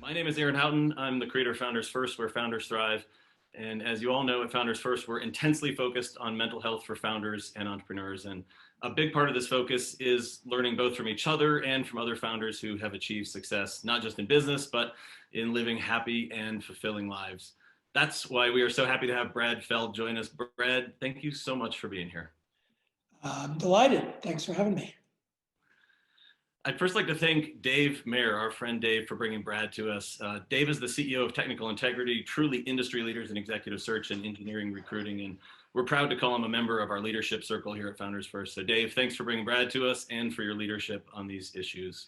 My name is Aaron Houghton. I'm the creator of Founders First, where founders thrive. And as you all know, at Founders First, we're intensely focused on mental health for founders and entrepreneurs. And a big part of this focus is learning both from each other and from other founders who have achieved success, not just in business, but in living happy and fulfilling lives. That's why we are so happy to have Brad Feld join us. Brad, thank you so much for being here. I'm delighted. Thanks for having me. I'd first like to thank Dave Mayer, our friend Dave, for bringing Brad to us. Dave is the CEO of Technical Integrity, truly industry leaders in executive search and engineering recruiting, and we're proud to call him a member of our leadership circle here at Founders First. So Dave, thanks for bringing Brad to us and for your leadership on these issues.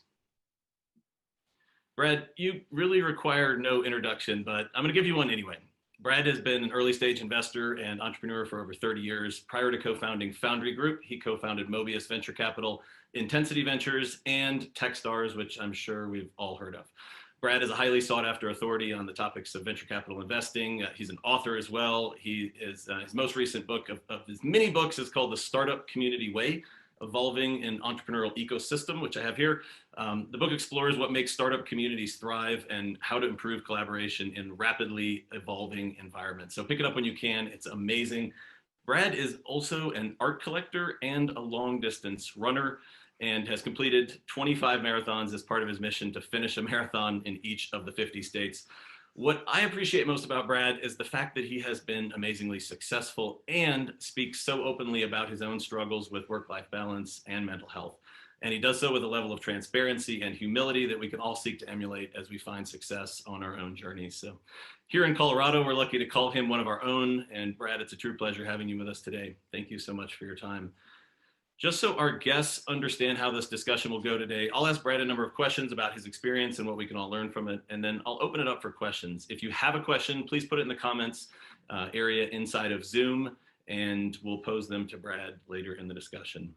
Brad, you really require no introduction, but I'm going to give you one anyway. Brad has been an early stage investor and entrepreneur for over 30 years. Prior to co-founding Foundry Group, he co-founded Mobius Venture Capital, Intensity Ventures, and Techstars, which I'm sure we've all heard of. Brad is a highly sought after authority on the topics of venture capital investing. He's an author as well. His most recent book of his many books is called The Startup Community Way, Evolving an Entrepreneurial Ecosystem, which I have here. The book explores what makes startup communities thrive and how to improve collaboration in rapidly evolving environments. So pick it up when you can. It's amazing. Brad is also an art collector and a long distance runner and has completed 25 marathons as part of his mission to finish a marathon in each of the 50 states. What I appreciate most about Brad is the fact that he has been amazingly successful and speaks so openly about his own struggles with work-life balance and mental health. And he does so with a level of transparency and humility that we can all seek to emulate as we find success on our own journeys. So here in Colorado, we're lucky to call him one of our own. And Brad, it's a true pleasure having you with us today. Thank you so much for your time. Just so our guests understand how this discussion will go today, I'll ask Brad a number of questions about his experience and what we can all learn from it, and then I'll open it up for questions. If you have a question, please put it in the comments area inside of Zoom, and we'll pose them to Brad later in the discussion.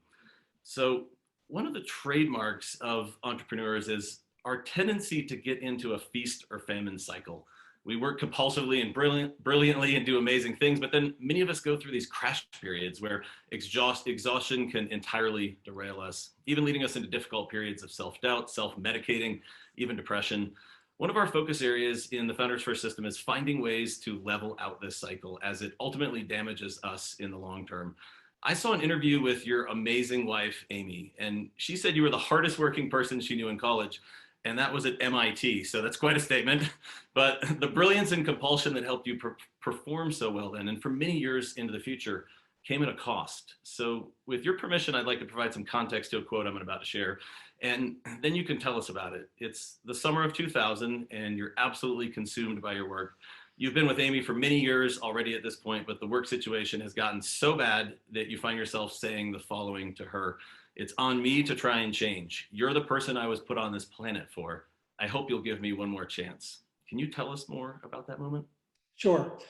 So one of the trademarks of entrepreneurs is our tendency to get into a feast or famine cycle. We work compulsively and brilliantly and do amazing things, but then many of us go through these crash periods where exhaustion can entirely derail us, even leading us into difficult periods of self-doubt, self-medicating, even depression. One of our focus areas in the Founders First system is finding ways to level out this cycle as it ultimately damages us in the long term. I saw an interview with your amazing wife, Amy, and she said you were the hardest working person she knew in college. And that was at MIT, so that's quite a statement. But the brilliance and compulsion that helped you perform so well then, and for many years into the future, came at a cost. So with your permission, I'd like to provide some context to a quote I'm about to share, and then you can tell us about it. It's the summer of 2000, and you're absolutely consumed by your work. You've been with Amy for many years already at this point, but the work situation has gotten so bad that you find yourself saying the following to her: "It's on me to try and change. You're the person I was put on this planet for. I hope you'll give me one more chance." Can you tell us more about that moment? Sure.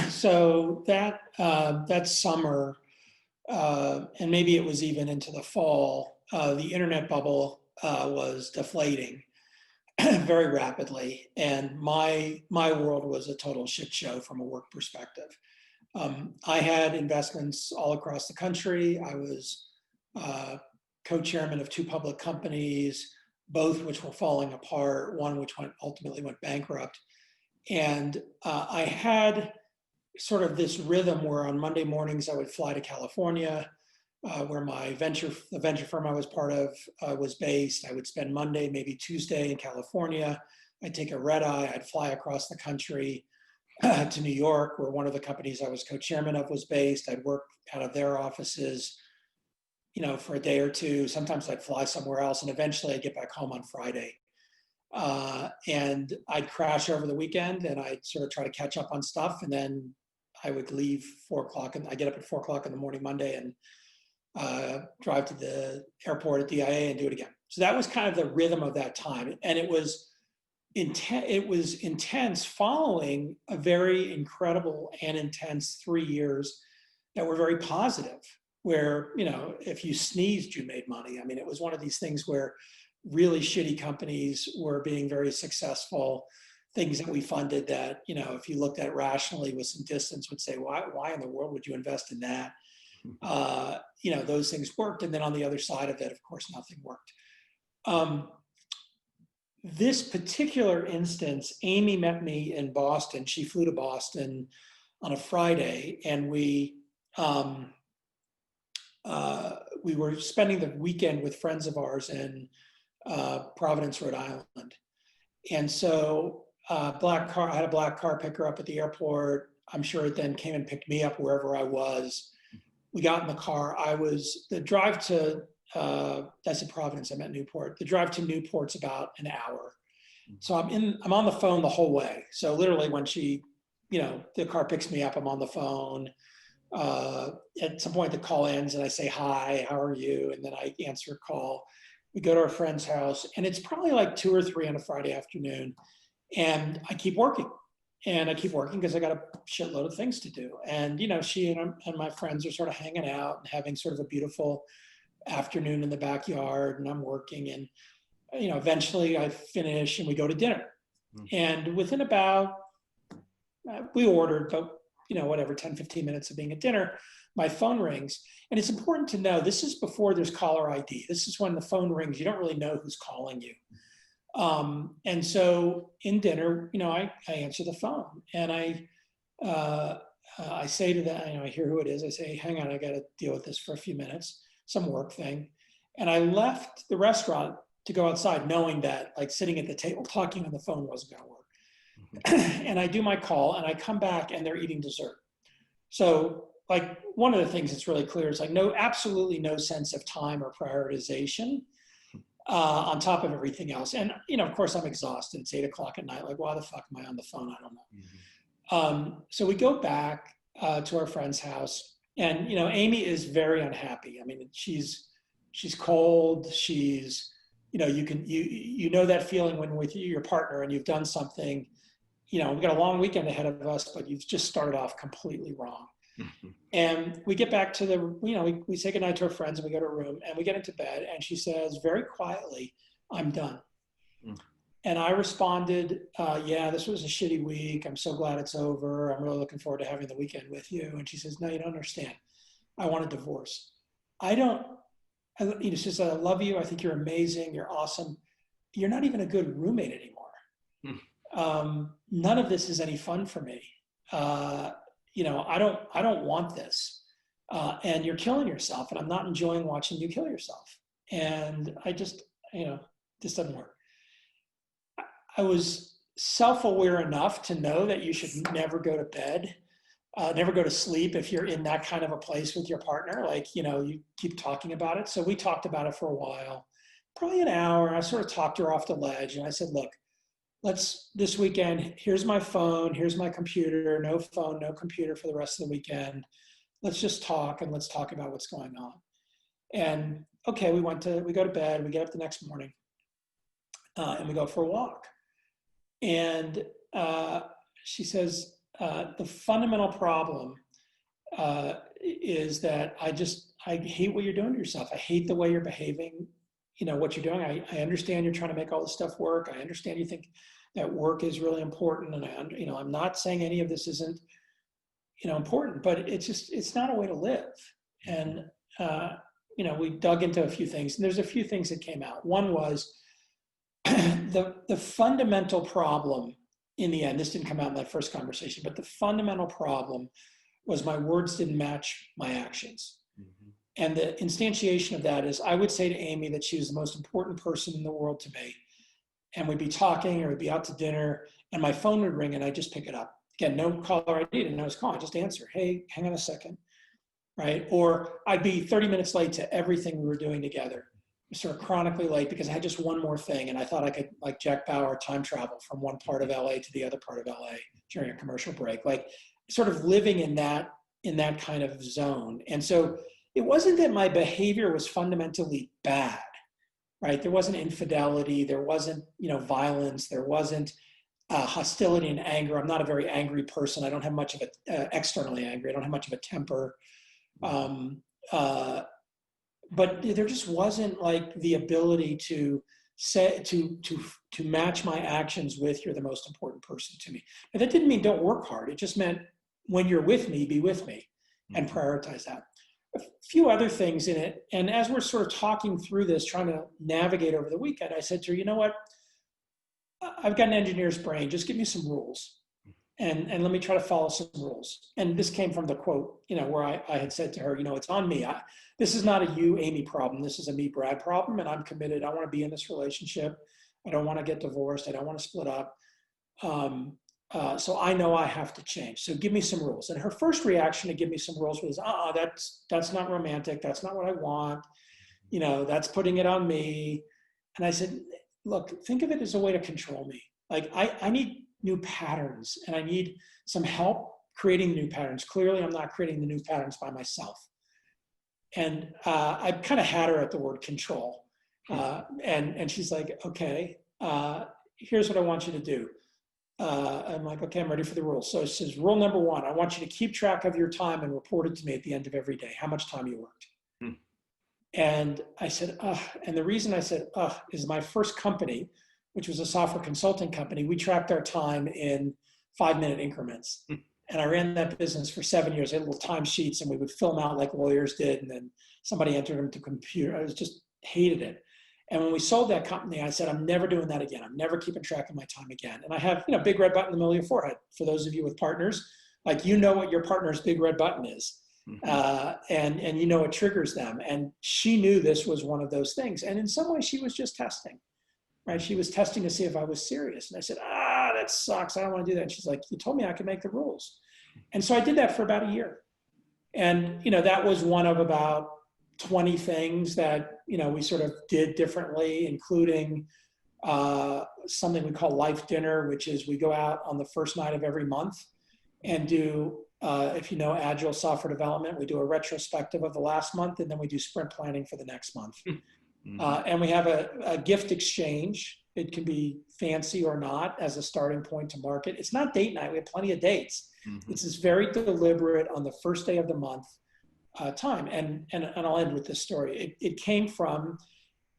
So that summer, and maybe it was even into the fall, the internet bubble was deflating very rapidly, and my world was a total shit show from a work perspective. I had investments all across the country. I was co-chairman of two public companies, both which were falling apart, one which ultimately went bankrupt. And I had sort of this rhythm where on Monday mornings I would fly to California, where the venture firm I was part of was based. I would spend Monday, maybe Tuesday in California. I'd take a red eye, I'd fly across the country to New York, where one of the companies I was co-chairman of was based. I'd work out of their offices, for a day or two. Sometimes I'd fly somewhere else, and eventually I'd get back home on Friday. And I'd crash over the weekend, and I'd sort of try to catch up on stuff, and then I would leave 4 o'clock, and I get up at 4 o'clock in the morning Monday and drive to the airport at DIA and do it again. So that was kind of the rhythm of that time, and it was intense following a very incredible and intense 3 years that were very positive, where, if you sneezed, you made money. I mean, it was one of these things where really shitty companies were being very successful, things that we funded that, if you looked at it rationally with some distance, would say, why in the world would you invest in that? Those things worked. And then on the other side of it, of course, nothing worked. this particular instance, Amy met me in Boston. She flew to Boston on a Friday, and we were spending the weekend with friends of ours in Providence, Rhode Island. And so I had a black car pick her up at the airport. I'm sure it then came and picked me up wherever I was. We got in the car. The drive to, that's in Providence, I meant Newport. The drive to Newport's about an hour. So I'm on the phone the whole way. So literally when the car picks me up, I'm on the phone. At some point the call ends and I say, hi, how are you? And then I answer a call. We go to our friend's house, and it's probably like 2 or 3 on a Friday afternoon. And I keep working. And I keep working because I got a shitload of things to do. And, she and my friends are sort of hanging out and having sort of a beautiful afternoon in the backyard, and I'm working. And, eventually I finish and we go to dinner. And within about, we ordered, but, whatever, 10, 15 minutes of being at dinner, my phone rings. And it's important to know, this is before there's caller ID. This is when the phone rings, you don't really know who's calling you. And so in dinner, I answer the phone, and I say to them, I hear who it is. I say, hang on, I got to deal with this for a few minutes, some work thing. And I left the restaurant to go outside, knowing that like sitting at the table talking on the phone wasn't going to work. And I do my call, and I come back, and they're eating dessert. So like one of the things that's really clear is like absolutely no sense of time or prioritization. On top of everything else. And, of course I'm exhausted. It's 8 o'clock at night. Like, why the fuck am I on the phone? I don't know. So we go back to our friend's house, and, Amy is very unhappy. I mean, she's cold. She's, you know that feeling when with your partner and you've done something, we've got a long weekend ahead of us, but you've just started off completely wrong. And we get back to we say goodnight to our friends, and we go to her room, and we get into bed, and she says very quietly, I'm done. And I responded, yeah, this was a shitty week. I'm so glad it's over. I'm really looking forward to having the weekend with you. And she says, no, you don't understand. I want a divorce. She says, I love you. I think you're amazing. You're awesome. You're not even a good roommate anymore. None of this is any fun for me. I don't want this. And you're killing yourself, and I'm not enjoying watching you kill yourself. And I just, this doesn't work. I was self-aware enough to know that you should never go to bed, never go to sleep if you're in that kind of a place with your partner. Like, you keep talking about it. So we talked about it for a while, probably an hour. I sort of talked her off the ledge, and I said, look, this weekend, here's my phone, here's my computer, no phone, no computer for the rest of the weekend. Let's just talk, and let's talk about what's going on. And okay, we go to bed, we get up the next morning, and we go for a walk. And she says, the fundamental problem is that I hate what you're doing to yourself. I hate the way you're behaving, what you're doing. I understand you're trying to make all this stuff work. I understand you think that work is really important. And I'm not saying any of this isn't, important, but it's not a way to live. And, we dug into a few things, and there's a few things that came out. One was the fundamental problem in the end, this didn't come out in that first conversation, but the fundamental problem was my words didn't match my actions. And the instantiation of that is I would say to Amy that she was the most important person in the world to me. And we'd be talking or we'd be out to dinner, and my phone would ring, and I'd just pick it up. Again, no caller ID, and I was calling, just answer. Hey, hang on a second, right? Or I'd be 30 minutes late to everything we were doing together. Sort of chronically late because I had just one more thing, and I thought I could, like Jack Bauer, time travel from one part of LA to the other part of LA during a commercial break, like sort of living in that kind of zone. And so it wasn't that my behavior was fundamentally bad, right? There wasn't infidelity, there wasn't, violence, there wasn't hostility and anger. I'm not a very angry person. I don't have much of externally angry. I don't have much of a temper. But there just wasn't like the ability to match my actions with you're the most important person to me. And that didn't mean don't work hard. It just meant when you're with me, be with me and prioritize that. A few other things in it. And as we're sort of talking through this, trying to navigate over the weekend, I said to her, you know what? I've got an engineer's brain. Just give me some rules. And let me try to follow some rules. And this came from the quote, where I had said to her, it's on me. This is not a you, Amy problem. This is a me, Brad problem. And I'm committed. I want to be in this relationship. I don't want to get divorced. I don't want to split up. So I know I have to change. So give me some rules. And her first reaction to give me some rules was, that's not romantic. That's not what I want. That's putting it on me. And I said, look, think of it as a way to control me. Like I need new patterns and I need some help creating new patterns. Clearly, I'm not creating the new patterns by myself. And I kind of had her at the word control. And she's like, okay, here's what I want you to do. I'm like, okay, I'm ready for the rules. So it says, rule number 1, I want you to keep track of your time and report it to me at the end of every day, how much time you worked. And I said, and the reason I said, is my first company, which was a software consulting company, we tracked our time in 5-minute increments. And I ran that business for 7 years. I had little time sheets and we would fill them out like lawyers did. And then somebody entered them to computer. I just hated it. And when we sold that company, I said, I'm never doing that again. I'm never keeping track of my time again. And I have, big red button in the middle of your forehead. For those of you with partners, like, what your partner's big red button is. And it triggers them. And she knew this was one of those things. And in some ways she was just testing, right? She was testing to see if I was serious. And I said, that sucks. I don't want to do that. And she's like, you told me I could make the rules. And so I did that for about a year. And, that was one of about 20 things that, we sort of did differently, including something we call life dinner, which is we go out on the first night of every month and do, if you know agile software development, we do a retrospective of the last month, and then we do sprint planning for the next month. And we have a gift exchange. It can be fancy or not as a starting point to market. It's not date night. We have plenty of dates. It's this very deliberate on the first day of the month time. And I'll end with this story. It came from,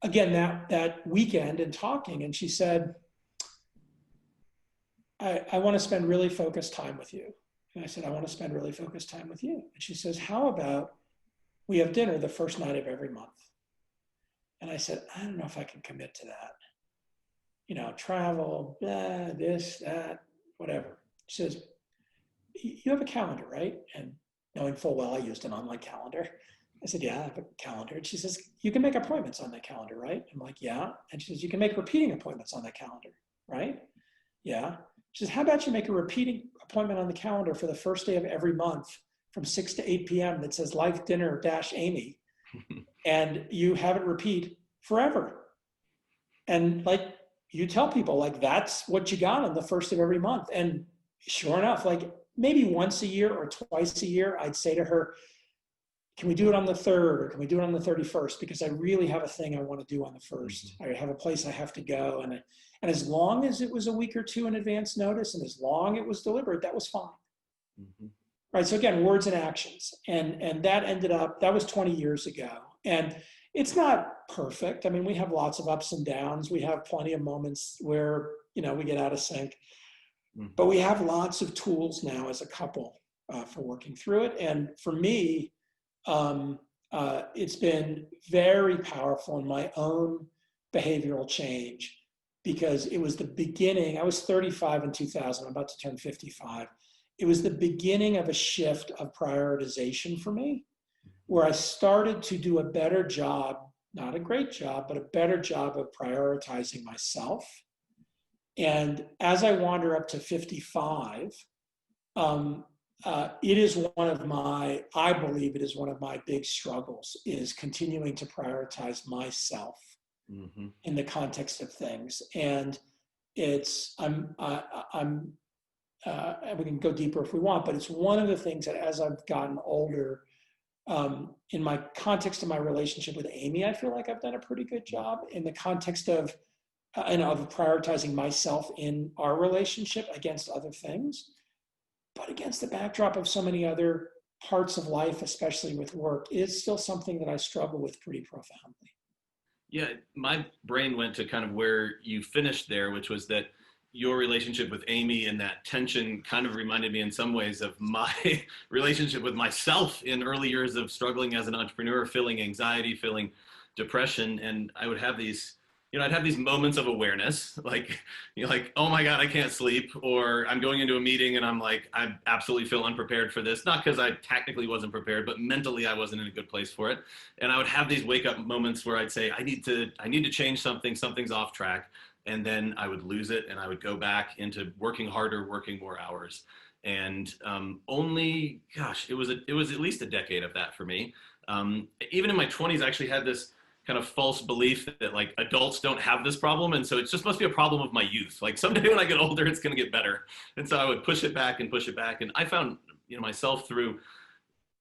again, that weekend and talking. And she said, I want to spend really focused time with you. And I said, I want to spend really focused time with you. And she says, how about we have dinner the first night of every month? And I said, I don't know if I can commit to that. Travel, this, that, whatever. She says, you have a calendar, right? And knowing full well I used an online calendar. I said, yeah, I have a calendar. And she says, you can make appointments on that calendar, right? I'm like, yeah. And she says, you can make repeating appointments on that calendar, right? Yeah. She says, how about you make a repeating appointment on the calendar for the first day of every month from 6 to 8 p.m. that says life dinner -Amy, and you have it repeat forever. And like, you tell people, like, that's what you got on the first of every month. And sure enough, like maybe once a year or twice a year, I'd say to her, can we do it on the 3rd or can we do it on the 31st? Because I really have a thing I want to do on the 1st. I have a place I have to go. And as long as it was a week or two in advance notice and as long as it was deliberate, that was fine. Right. So again, words and actions. And that ended up, that was 20 years ago. And it's not perfect. I mean, we have lots of ups and downs. We have plenty of moments where, we get out of sync. But we have lots of tools now as a couple for working through it. And for me, it's been very powerful in my own behavioral change because it was the beginning. I was 35 in 2000. I'm about to turn 55. It was the beginning of a shift of prioritization for me, where I started to do a better job, not a great job, but a better job of prioritizing myself. And as I wander up to 55, it is one of my, I believe it is one of my big struggles, is continuing to prioritize myself in the context of things. And it's, we can go deeper if we want, but it's one of the things that as I've gotten older, in my context of my relationship with Amy, I feel like I've done a pretty good job in the context of prioritizing myself in our relationship against other things, but against the backdrop of so many other parts of life, especially with work, is still something that I struggle with pretty profoundly. Yeah, my brain went to kind of where you finished there, which was that your relationship with Amy and that tension kind of reminded me in some ways of my relationship with myself in early years of struggling as an entrepreneur, feeling anxiety, feeling depression. And I would have these I'd have these moments of awareness, like, like, oh my God, I can't sleep, or I'm going into a meeting and I'm like, I absolutely feel unprepared for this. Not because I technically wasn't prepared, but mentally I wasn't in a good place for it. And I would have these wake up moments where I'd say, I need to change something, something's off track. And then I would lose it and I would go back into working harder, working more hours. And gosh, it was at least a decade of that for me. Even in my 20s, I actually had this kind of false belief that like adults don't have this problem, and so it just must be a problem of my youth. Like someday when I get older, it's going to get better. And so I would push it back and push it back, and I found myself through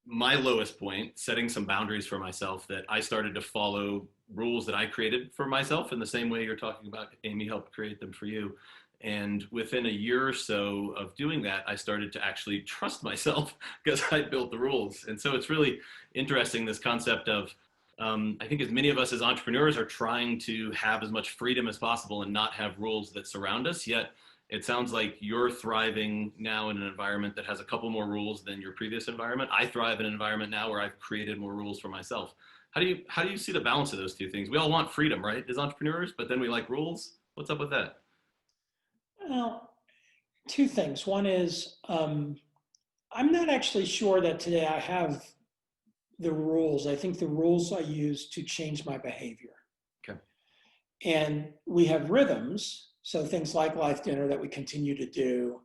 my lowest point, setting some boundaries for myself, that I started to follow rules that I created for myself in the same way you're talking about, Amy helped create them for you. And within a year or so of doing that, I started to actually trust myself because I built the rules. And so it's really interesting, this concept of, I think as many of us as entrepreneurs are trying to have as much freedom as possible and not have rules that surround us, yet it sounds like you're thriving now in an environment that has a couple more rules than your previous environment. I thrive in an environment now where I've created more rules for myself. How do you see the balance of those two things? We all want freedom, right, as entrepreneurs, but then we like rules. What's up with that? Well, two things. One is I'm not actually sure that today I have the rules. I think the rules I use to change my behavior. Okay. And we have rhythms. So things like Life Dinner that we continue to do,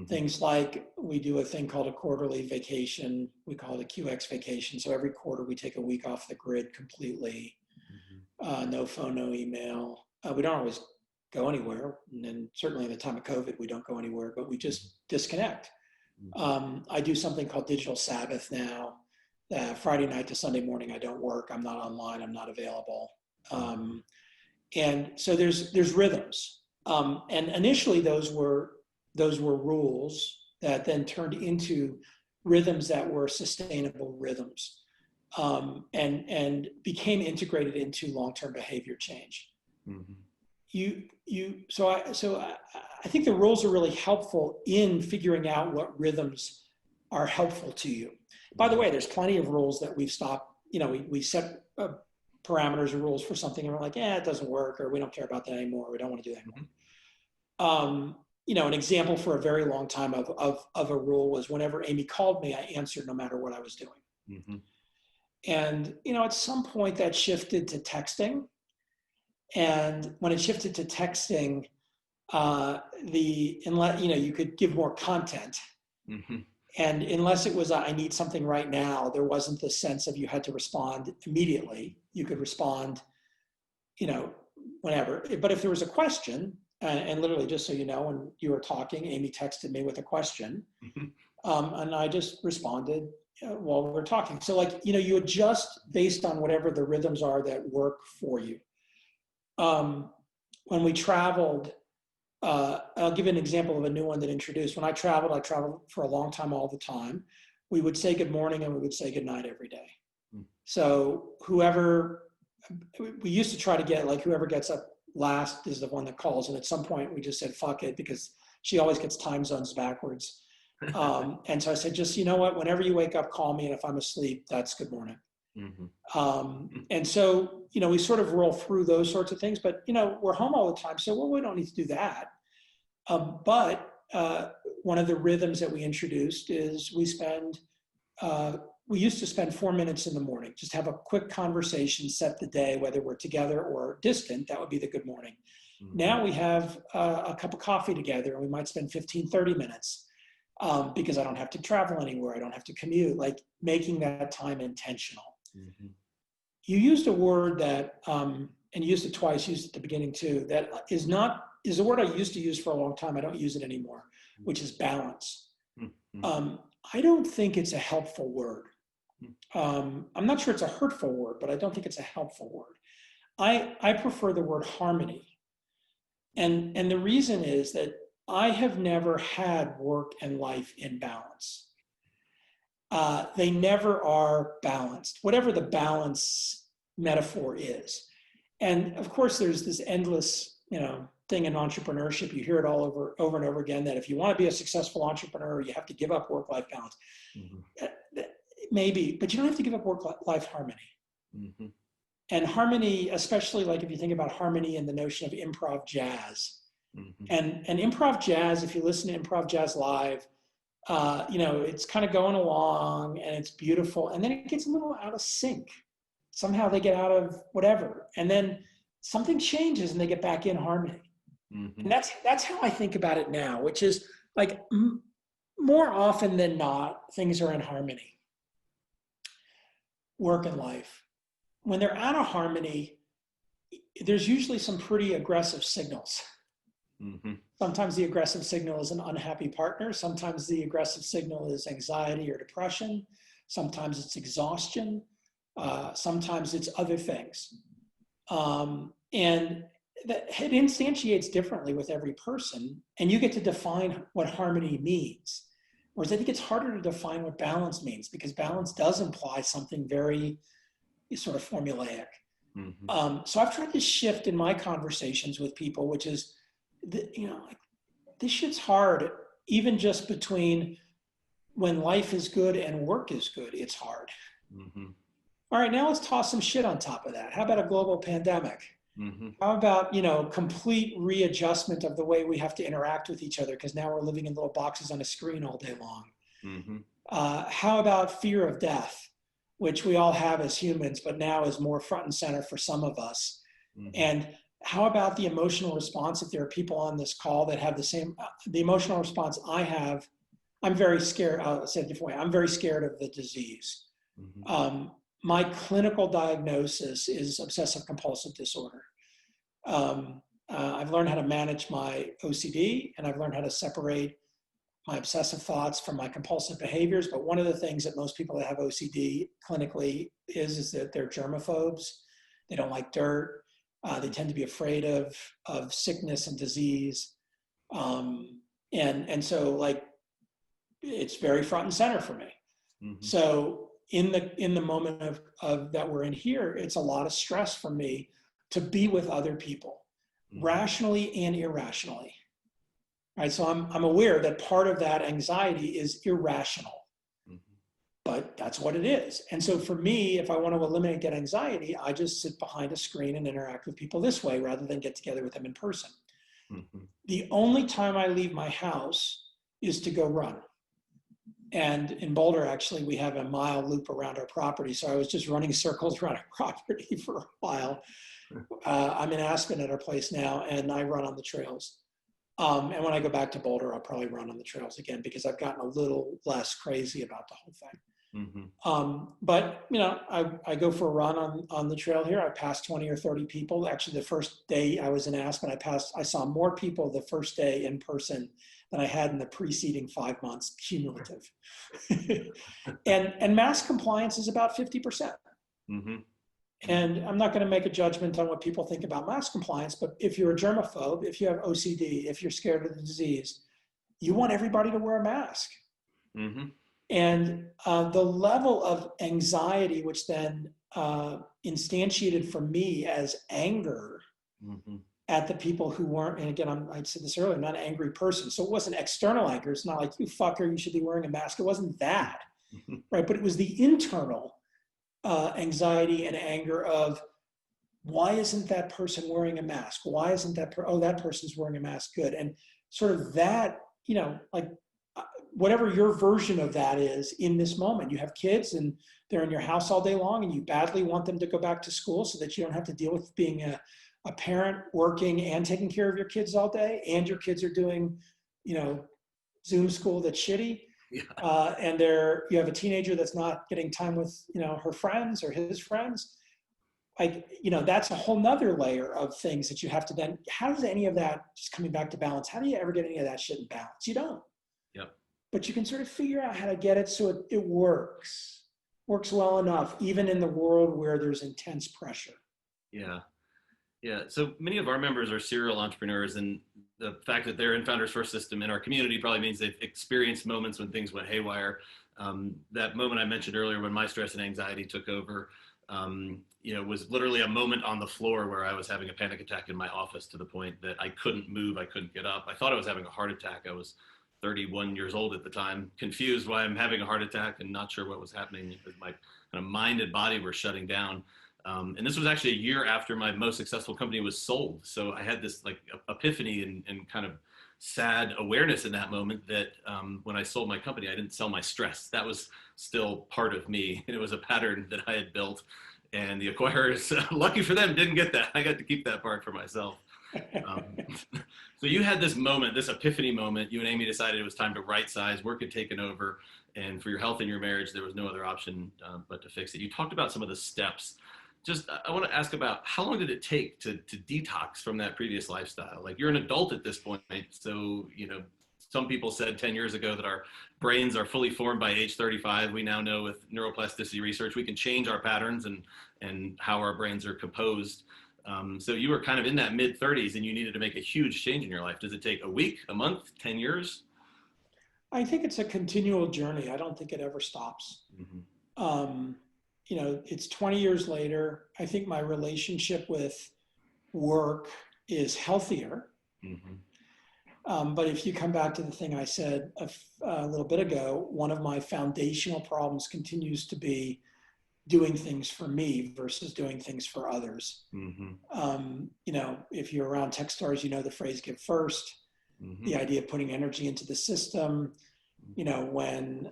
things like we do a thing called a quarterly vacation. We call it a QX vacation. So every quarter we take a week off the grid completely. No phone, no email. We don't always go anywhere. And certainly in the time of COVID, we don't go anywhere, but we just disconnect. I do something called Digital Sabbath now. Friday night to Sunday morning, I don't work. I'm not online. I'm not available. And so there's rhythms. And initially those were rules that then turned into rhythms that were sustainable rhythms, and became integrated into long-term behavior change. So I think the rules are really helpful in figuring out what rhythms are helpful to you. By the way, there's plenty of rules that we've stopped. We set parameters or rules for something and we're like, it doesn't work, or we don't care about that anymore. We don't want to do that anymore. An example for a very long time of a rule was whenever Amy called me, I answered no matter what I was doing. And, at some point that shifted to texting. And when it shifted to texting, you could give more content. And unless it was, I need something right now, there wasn't the sense of you had to respond immediately. You could respond, whenever. But if there was a question, and literally just so you know, when you were talking, Amy texted me with a question, and I just responded while we were talking. So you adjust based on whatever the rhythms are that work for you. When we traveled, I'll give you an example of a new one that introduced. When I traveled for a long time, all the time. We would say good morning and we would say good night every day. So we used to try to get, whoever gets up last is the one that calls. And at some point we just said, fuck it, because she always gets time zones backwards. And so I said, just, you know what, whenever you wake up, call me. And if I'm asleep, that's good morning. And so, we sort of roll through those sorts of things, but, we're home all the time. So, we don't need to do that. But one of the rhythms that we introduced is we used to spend 4 minutes in the morning, just have a quick conversation, set the day, whether we're together or distant, that would be the good morning. Now we have a cup of coffee together and we might spend 15, 30 minutes because I don't have to travel anywhere. I don't have to commute, making that time intentional. You used a word that, and you used it twice, used it at the beginning too, that is a word I used to use for a long time. I don't use it anymore, which is balance. I don't think it's a helpful word. I'm not sure it's a hurtful word, but I don't think it's a helpful word. I prefer the word harmony. And the reason is that I have never had work and life in balance. They never are balanced, whatever the balance metaphor is. And of course, there's this endless, thing in entrepreneurship. You hear it all over and over again, that if you want to be a successful entrepreneur, you have to give up work-life balance. Maybe, but you don't have to give up work-life harmony. And harmony, especially like if you think about harmony and the notion of improv jazz. And improv jazz, if you listen to improv jazz live, it's kind of going along and it's beautiful. And then it gets a little out of sync. Somehow they get out of whatever. And then something changes and they get back in harmony. And that's how I think about it now, which is like more often than not, things are in harmony. Work and life. When they're out of harmony, there's usually some pretty aggressive signals. Sometimes the aggressive signal is an unhappy partner. Sometimes the aggressive signal is anxiety or depression. Sometimes it's exhaustion. Sometimes it's other things. And that it instantiates differently with every person. And you get to define what harmony means. Whereas I think it's harder to define what balance means, because balance does imply something very sort of formulaic. So I've tried to shift in my conversations with people, which is, like, this shit's hard, even just between when life is good and work is good, it's hard. All right, now let's toss some shit on top of that. How about a global pandemic? How about, complete readjustment of the way we have to interact with each other, because now we're living in little boxes on a screen all day long. How about fear of death, which we all have as humans, but now is more front and center for some of us. And how about the emotional response? If there are people on this call that have the emotional response I have, I'm very scared. I'll say it a different way. I'm very scared of the disease. My clinical diagnosis is obsessive compulsive disorder. I've learned how to manage my OCD, and I've learned how to separate my obsessive thoughts from my compulsive behaviors. But one of the things that most people that have OCD clinically is that they're germaphobes. They don't like dirt. They tend to be afraid of sickness and disease. And so, like, it's very front and center for me. So in the moment of that we're in here, it's a lot of stress for me to be with other people, rationally and irrationally. Right? So I'm aware that part of that anxiety is irrational, but that's what it is. And so for me, if I want to eliminate that anxiety, I just sit behind a screen and interact with people this way rather than get together with them in person. The only time I leave my house is to go run. And in Boulder, actually, we have a mile loop around our property. So I was just running circles around our property for a while. I'm in Aspen at our place now, and I run on the trails. And when I go back to Boulder, I'll probably run on the trails again, because I've gotten a little less crazy about the whole thing. But, I go for a run on the trail here. I passed 20 or 30 people. Actually, the first day I was in Aspen, I saw more people the first day in person than I had in the preceding 5 months cumulative. and mask compliance is about 50%. And I'm not going to make a judgment on what people think about mask compliance, but if you're a germaphobe, if you have OCD, if you're scared of the disease, you want everybody to wear a mask. And the level of anxiety, which then instantiated for me as anger at the people who weren't, and again, I said this earlier, I'm not an angry person. So it wasn't external anger. It's not like, you fucker, you should be wearing a mask. It wasn't that, right? But it was the internal anxiety and anger of, why isn't that person wearing a mask? Why isn't that, that person's wearing a mask, good. And sort of that, like, whatever your version of that is in this moment. You have kids and they're in your house all day long, and you badly want them to go back to school so that you don't have to deal with being a parent working and taking care of your kids all day, and your kids are doing, Zoom school that's shitty. And you have a teenager that's not getting time with, her friends or his friends. Like, that's a whole nother layer of things that you have to then, how does any of that, just coming back to balance, how do you ever get any of that shit in balance? You don't. But you can sort of figure out how to get it so it works well enough, even in the world where there's intense pressure. Yeah. So many of our members are serial entrepreneurs, and the fact that they're in Founders First System in our community probably means they've experienced moments when things went haywire. That moment I mentioned earlier when my stress and anxiety took over, was literally a moment on the floor where I was having a panic attack in my office, to the point that I couldn't move, I couldn't get up. I thought I was having a heart attack. I was 31 years old at the time, confused why I'm having a heart attack and not sure what was happening, because my kind of mind and body were shutting down. And this was actually a year after my most successful company was sold. So I had this like epiphany and kind of sad awareness in that moment that when I sold my company, I didn't sell my stress. That was still part of me. And it was a pattern that I had built. And the acquirers, lucky for them, didn't get that. I got to keep that part for myself. Um, so you had this moment, this epiphany moment. You and Amy decided it was time to right size. Work had taken over. And for your health and your marriage, there was no other option but to fix it. You talked about some of the steps. Just, I want to ask about how long did it take to detox from that previous lifestyle? Like you're an adult at this point, so, you know, some people said 10 years ago that our brains are fully formed by age 35. We now know with neuroplasticity research, we can change our patterns and how our brains are composed. So you were kind of in that mid 30s and you needed to make a huge change in your life. Does it take a week, a month, 10 years? I think it's a continual journey. I don't think it ever stops. Mm-hmm. You know, it's 20 years later. I think my relationship with work is healthier. Mm-hmm. But if you come back to the thing I said a little bit ago, one of my foundational problems continues to be doing things for me versus doing things for others. Mm-hmm. You know, if you're around Techstars, you know the phrase "give first." Mm-hmm. The idea of putting energy into the system. You know, when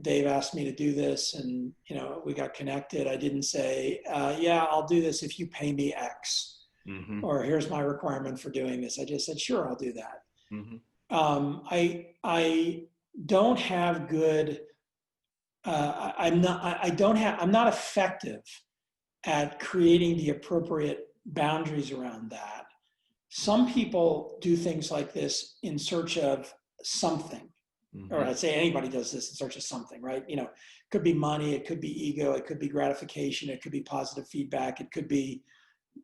Dave asked me to do this and, you know, we got connected, I didn't say, yeah, I'll do this if you pay me X. Mm-hmm. Or here's my requirement for doing this. I just said, sure, I'll do that. Mm-hmm. I don't have good, I'm not effective at creating the appropriate boundaries around that. Some people do things like this in search of something. Mm-hmm. Or I'd say anybody does this in search of something, right? You know, it could be money, it could be ego, it could be gratification, it could be positive feedback, it could be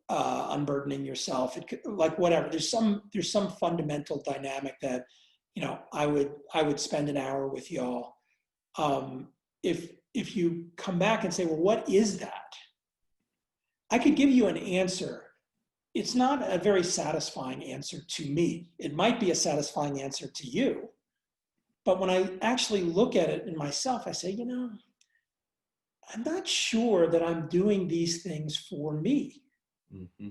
unburdening yourself, it could, like whatever. There's some fundamental dynamic that, you know, I would spend an hour with y'all. If you come back and say, well, what is that? I could give you an answer. It's not a very satisfying answer to me. It might be a satisfying answer to you. But when I actually look at it in myself, I say, you know, I'm not sure that I'm doing these things for me. Mm-hmm.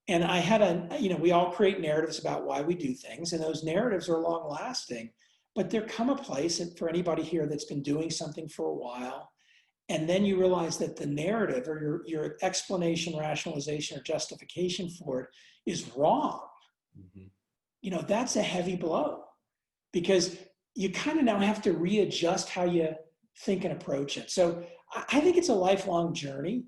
And I had you know, we all create narratives about why we do things, and those narratives are long lasting, but there come a place, and for anybody here that's been doing something for a while, and then you realize that the narrative or your explanation, rationalization, or justification for it is wrong. Mm-hmm. You know, that's a heavy blow because you kind of now have to readjust how you think and approach it. So I think it's a lifelong journey.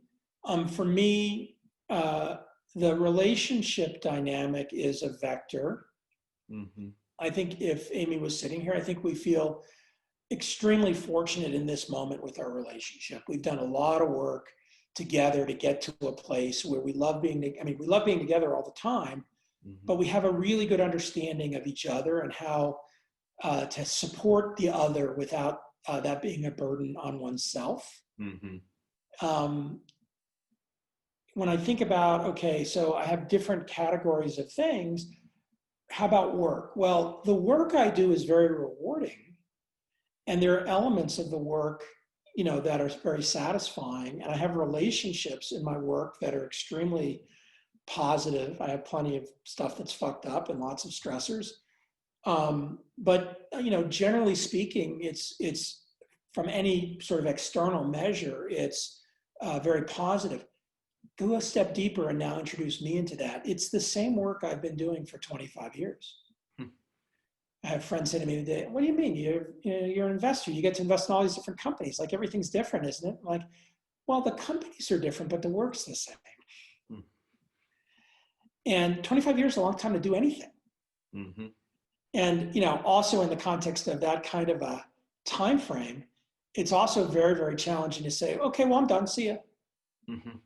For me, the relationship dynamic is a vector. Mm-hmm. I think if Amy was sitting here, I think we feel extremely fortunate in this moment with our relationship. We've done a lot of work together to get to a place where we love being together all the time, mm-hmm. but we have a really good understanding of each other and how to support the other without that being a burden on oneself. Mm-hmm. When I think about, okay, so I have different categories of things, how about work? Well, the work I do is very rewarding. And there are elements of the work, you know, that are very satisfying. And I have relationships in my work that are extremely positive. I have plenty of stuff that's fucked up and lots of stressors. But, you know, generally speaking, it's from any sort of external measure, it's very positive. Go a step deeper and now introduce me into that. It's the same work I've been doing for 25 years. I have friends saying to me today, what do you mean? You're an investor. You get to invest in all these different companies. Like everything's different, isn't it? Like, well, the companies are different, but the work's the same. And 25 years is a long time to do anything. Mm-hmm. And, you know, also in the context of that kind of a time frame, it's also very, very challenging to say, okay, well, I'm done. See ya. Mm-hmm.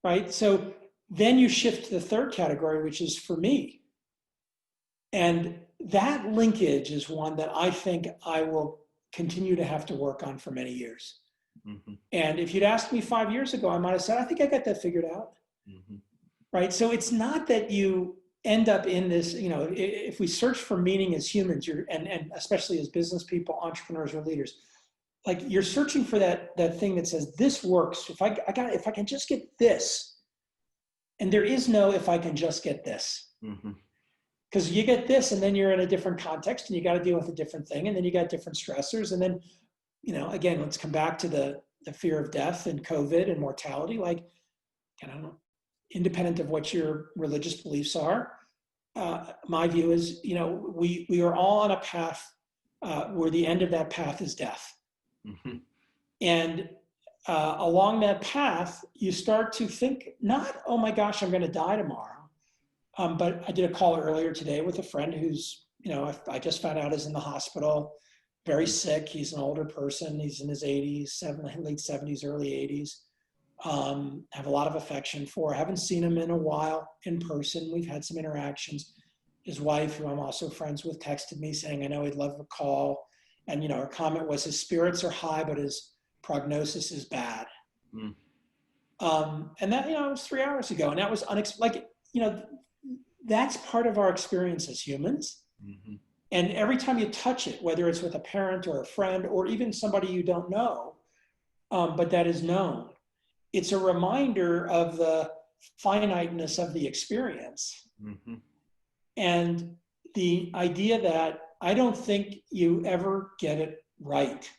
Right? So then you shift to the third category, which is for me. And that linkage is one that I think I will continue to have to work on for many years. Mm-hmm. And if you'd asked me 5 years ago, I might have said, I think I got that figured out. Mm-hmm. Right? So it's not that you end up in this, you know, if we search for meaning as humans, and especially as business people, entrepreneurs, or leaders, like you're searching for that thing that says this works. If I can just get this, and there is no if I can just get this. Mm-hmm. Because you get this, and then you're in a different context, and you got to deal with a different thing, and then you got different stressors, and then, again, let's come back to the fear of death and COVID and mortality. Like, independent of what your religious beliefs are, my view is, we are all on a path where the end of that path is death. Mm-hmm. And along that path, you start to think not, oh my gosh, I'm going to die tomorrow. But I did a call earlier today with a friend who's, I just found out is in the hospital, very sick. He's an older person. He's in his 80s, late 70s, early 80s. Have a lot of affection for. I haven't seen him in a while in person. We've had some interactions. His wife, who I'm also friends with, texted me saying, I know he'd love a call. And, her comment was his spirits are high, but his prognosis is bad. Mm. And that, it was 3 hours ago. And that was unexpected. That's part of our experience as humans. Mm-hmm. And every time you touch it, whether it's with a parent or a friend, or even somebody you don't know, but that is known, it's a reminder of the finiteness of the experience. Mm-hmm. And the idea that I don't think you ever get it right.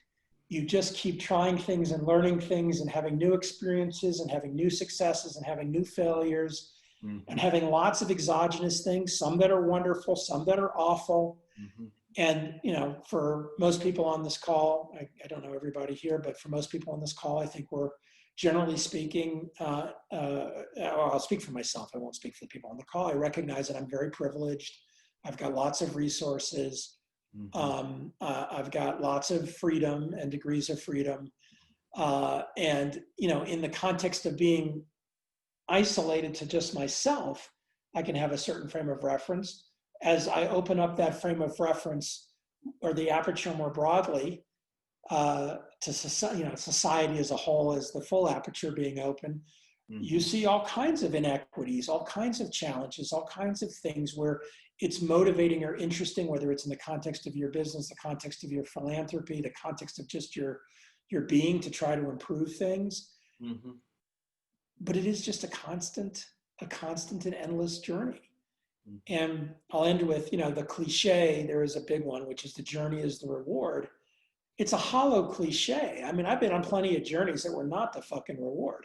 You just keep trying things and learning things and having new experiences and having new successes and having new failures. Mm-hmm. And having lots of exogenous things, some that are wonderful, some that are awful. Mm-hmm. And, for most people on this call, I don't know everybody here, but for most people on this call, I think we're generally speaking, I'll speak for myself. I won't speak for the people on the call. I recognize that I'm very privileged. I've got lots of resources. Mm-hmm. I've got lots of freedom and degrees of freedom. And, in the context of being isolated to just myself, I can have a certain frame of reference. As I open up that frame of reference or the aperture more broadly to society as a whole, as the full aperture being open, mm-hmm. you see all kinds of inequities, all kinds of challenges, all kinds of things where it's motivating or interesting, whether it's in the context of your business, the context of your philanthropy, the context of just your being to try to improve things. Mm-hmm. But it is just a constant and endless journey. Mm-hmm. And I'll end with, the cliche, there is a big one, which is the journey is the reward. It's a hollow cliche. I mean, I've been on plenty of journeys that were not the fucking reward,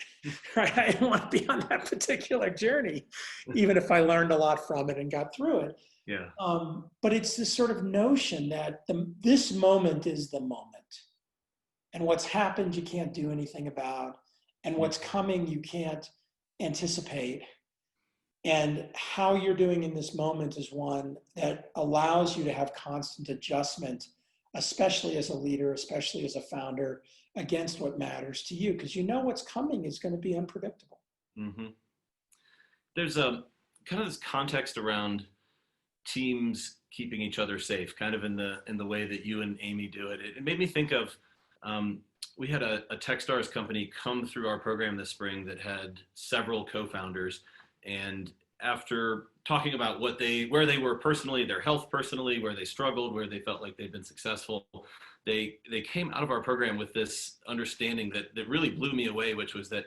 right? I didn't want to be on that particular journey, even if I learned a lot from it and got through it. Yeah. But it's this sort of notion that this moment is the moment. And what's happened, you can't do anything about. And what's coming, you can't anticipate. And how you're doing in this moment is one that allows you to have constant adjustment, especially as a leader, especially as a founder, against what matters to you, because what's coming is going to be unpredictable. Mm-hmm. There's a kind of this context around teams keeping each other safe, kind of in the way that you and Amy do it. It made me think of, we had a Techstars company come through our program this spring that had several co-founders, and after talking about where they were personally, their health personally, where they struggled, where they felt like they'd been successful, they came out of our program with this understanding that really blew me away, which was that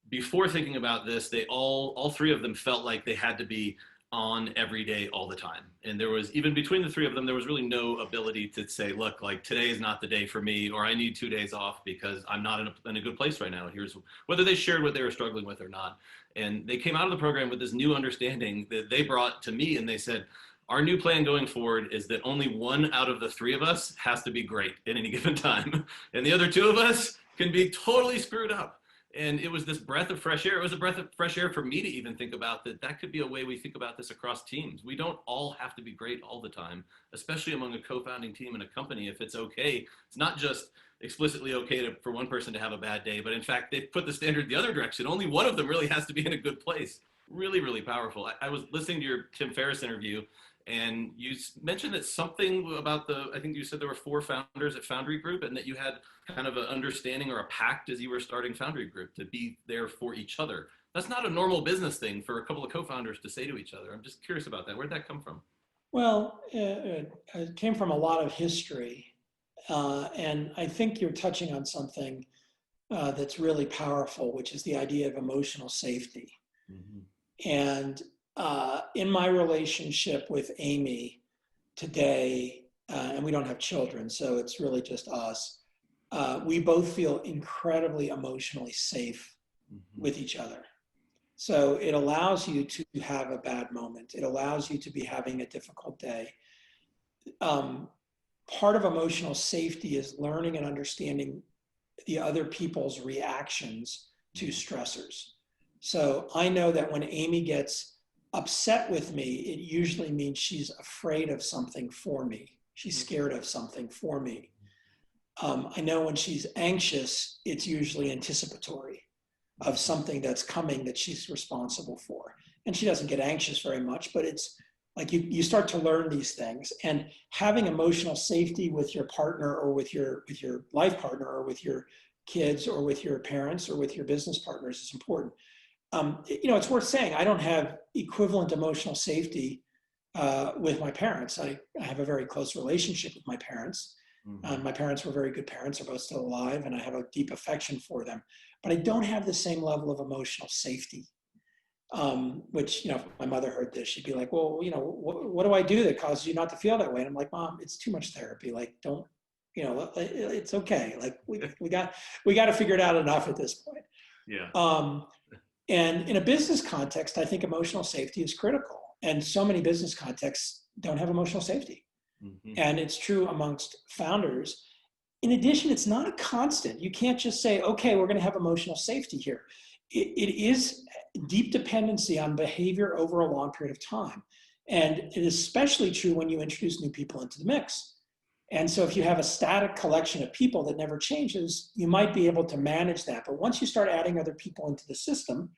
before thinking about this, they all three of them felt like they had to be on every day all the time. And there was, even between the three of them, there was really no ability to say, look, like today is not the day for me, or I need 2 days off because I'm not in a good place right now. Here's whether they shared what they were struggling with or not. And they came out of the program with this new understanding that they brought to me, and they said, our new plan going forward is that only one out of the three of us has to be great at any given time. And the other two of us can be totally screwed up. And it was this breath of fresh air. It was a breath of fresh air for me to even think about that could be a way we think about this across teams. We don't all have to be great all the time, especially among a co-founding team in a company. If it's okay, it's not just explicitly okay for one person to have a bad day, but in fact, they put the standard the other direction. Only one of them really has to be in a good place. Really, really powerful. I was listening to your Tim Ferriss interview, and you mentioned that something about I think you said there were 4 founders at Foundry Group, and that you had kind of an understanding or a pact as you were starting Foundry Group to be there for each other. That's not a normal business thing for a couple of co-founders to say to each other. I'm just curious about that. Where'd that come from? Well, it came from a lot of history. And I think you're touching on something that's really powerful, which is the idea of emotional safety. Mm-hmm. And in my relationship with Amy today, and we don't have children, so it's really just us, we both feel incredibly emotionally safe with each other. So it allows you to have a bad moment. It allows you to be having a difficult day. Part of emotional safety is learning and understanding the other people's reactions to stressors. So I know that when Amy gets upset with me, it usually means she's afraid of something for me. She's scared of something for me. I know when she's anxious, it's usually anticipatory of something that's coming that she's responsible for. And she doesn't get anxious very much, but it's like you start to learn these things. And having emotional safety with your partner or with your life partner or with your kids or with your parents or with your business partners is important. It's worth saying I don't have equivalent emotional safety with my parents. I have a very close relationship with my parents. My parents were very good parents, they're both still alive, and I have a deep affection for them. But I don't have the same level of emotional safety, which, if my mother heard this, she'd be like, well, what do I do that causes you not to feel that way? And I'm like, Mom, it's too much therapy. Like, don't, it's okay. Like we got to figure it out enough at this point. Yeah. And in a business context, I think emotional safety is critical. And so many business contexts don't have emotional safety. And it's true amongst founders. In addition, it's not a constant. You can't just say, okay, we're going to have emotional safety here. It is deep dependency on behavior over a long period of time. And it is especially true when you introduce new people into the mix. And so if you have a static collection of people that never changes, you might be able to manage that. But once you start adding other people into the system,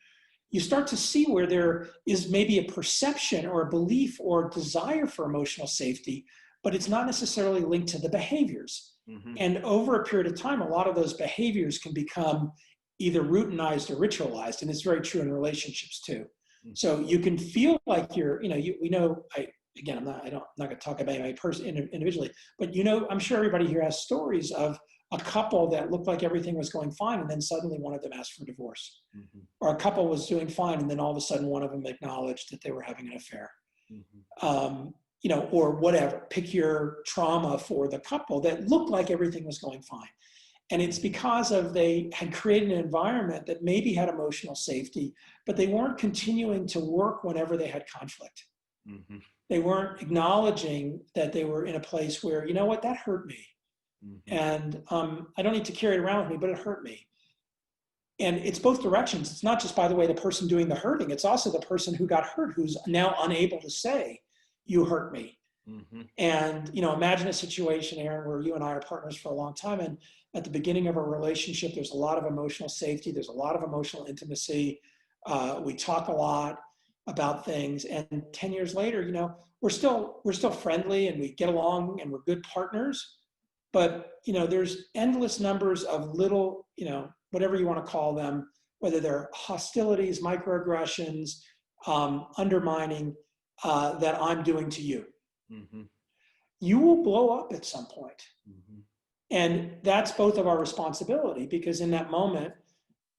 you start to see where there is maybe a perception or a belief or desire for emotional safety, but it's not necessarily linked to the behaviors. And over a period of time, a lot of those behaviors can become either routinized or ritualized. And it's very true in relationships too. So you can feel like I'm not going to talk about my person individually, but I'm sure everybody here has stories of a couple that looked like everything was going fine, and then suddenly one of them asked for divorce. Or a couple was doing fine, and then all of a sudden one of them acknowledged that they were having an affair. Or whatever, pick your trauma for the couple that looked like everything was going fine. And it's because they had created an environment that maybe had emotional safety, but they weren't continuing to work whenever they had conflict. They weren't acknowledging that they were in a place where, that hurt me. And I don't need to carry it around with me, but it hurt me. And it's both directions. It's not just, by the way, the person doing the hurting. It's also the person who got hurt who's now unable to say, you hurt me. And, imagine a situation, Aaron, where you and I are partners for a long time. And at the beginning of a relationship, there's a lot of emotional safety. There's a lot of emotional intimacy. We talk a lot about things. And 10 years later, we're still friendly and we get along and we're good partners. But, there's endless numbers of little, whatever you want to call them, whether they're hostilities, microaggressions, undermining that I'm doing to you. You will blow up at some point. And that's both of our responsibility, because in that moment,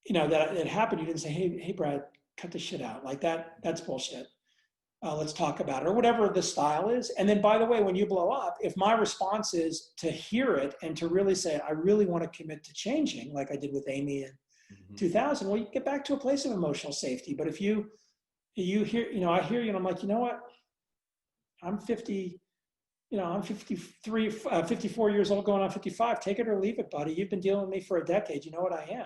that it happened, you didn't say, hey, Brad, cut this shit out. Like that's bullshit. Let's talk about it, or whatever the style is. And then, by the way, when you blow up, if my response is to hear it and to really say, I really want to commit to changing, like I did with Amy in 2000, well, you get back to a place of emotional safety. But if you hear, I hear you and I'm like, you know what? I'm 50, I'm 53, 54 years old, going on 55. Take it or leave it, buddy. You've been dealing with me for a decade. You know what I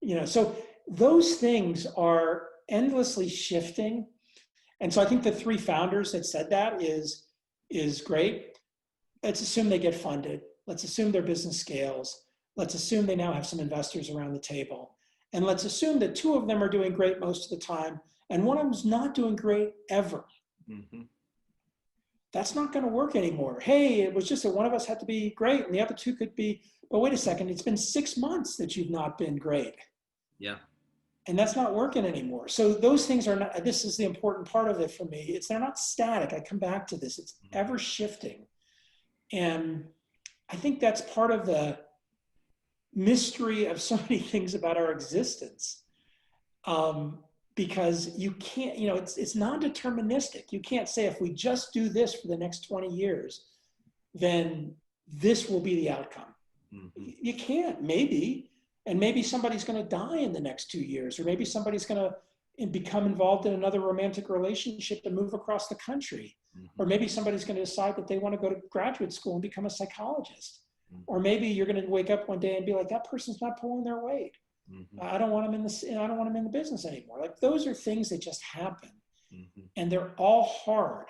am. So those things are endlessly shifting. And so I think the three founders that said that is great. Let's assume they get funded. Let's assume their business scales. Let's assume they now have some investors around the table. And let's assume that two of them are doing great most of the time, and one of them's not doing great ever. That's not going to work anymore. Hey, it was just that one of us had to be great and the other two could be, but wait a second, it's been 6 months that you've not been great. Yeah. And that's not working anymore. So those things are not, this is the important part of it for me. They're not static. I come back to this. It's ever shifting. And I think that's part of the mystery of so many things about our existence. Because you can't, it's non-deterministic. You can't say if we just do this for the next 20 years, then this will be the outcome. Mm-hmm. You can't, maybe. And maybe somebody's going to die in the next 2 years, or maybe somebody's going to become involved in another romantic relationship and move across the country. Mm-hmm. Or maybe somebody's going to decide that they want to go to graduate school and become a psychologist. Mm-hmm. Or maybe you're going to wake up one day and be like, that person's not pulling their weight. Mm-hmm. I don't want them in the business anymore. Like, those are things that just happen. Mm-hmm. And they're all hard.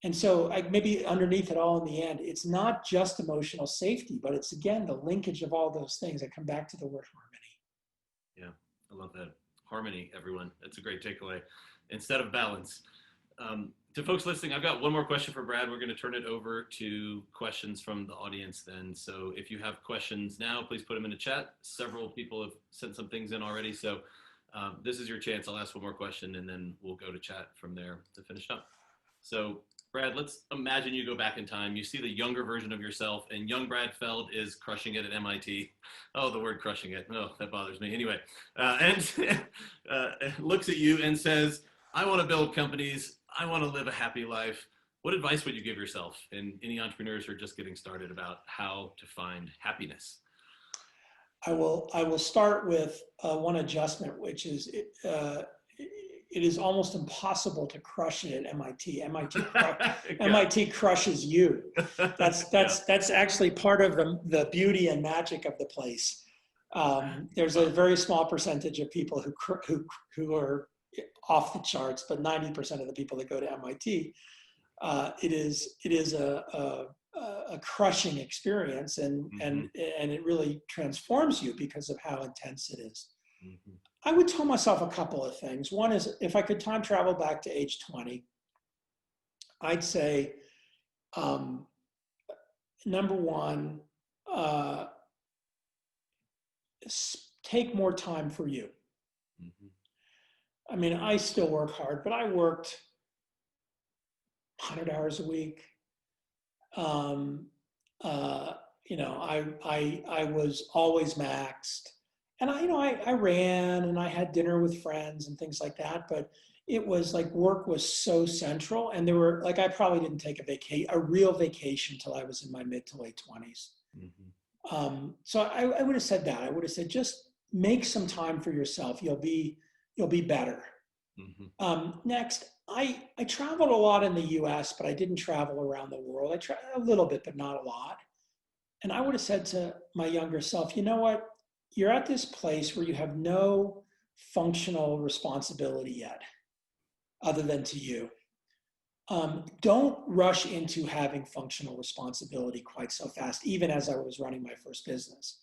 And so maybe underneath it all in the end, it's not just emotional safety, but it's, again, the linkage of all those things that come back to the word harmony. Yeah, I love that. Harmony, everyone. That's a great takeaway. Instead of balance. To folks listening, I've got one more question for Brad. We're going to turn it over to questions from the audience then. So if you have questions now, please put them in the chat. Several people have sent some things in already. So this is your chance. I'll ask one more question and then we'll go to chat from there to finish up. So Brad, let's imagine you go back in time. You see the younger version of yourself, and young Brad Feld is crushing it at MIT. Oh, the word crushing it. Oh, that bothers me. Anyway, and looks at you and says, I want to build companies. I want to live a happy life. What advice would you give yourself and any entrepreneurs who are just getting started about how to find happiness? I will start with one adjustment, which is it is almost impossible to crush it at MIT. MIT crushes you. That's actually part of the beauty and magic of the place. There's a very small percentage of people who are off the charts, but 90% of the people that go to MIT, it is a crushing experience, and it really transforms you because of how intense it is. Mm-hmm. I would tell myself a couple of things. One is, if I could time travel back to age 20, I'd say, number one, take more time for you. Mm-hmm. I mean, I still work hard, but I worked 100 hours a week. I was always maxed. And I ran and I had dinner with friends and things like that, but it was like work was so central, and there were I probably didn't take a real vacation till I was in my mid to late 20s. Mm-hmm. So I would have said that. I would have said, just make some time for yourself. You'll be better. Mm-hmm. Next, I traveled a lot in the US, but I didn't travel around the world. I traveled a little bit, but not a lot. And I would have said to my younger self, you know what? You're at this place where you have no functional responsibility yet, other than to you. Don't rush into having functional responsibility quite so fast, even as I was running my first business.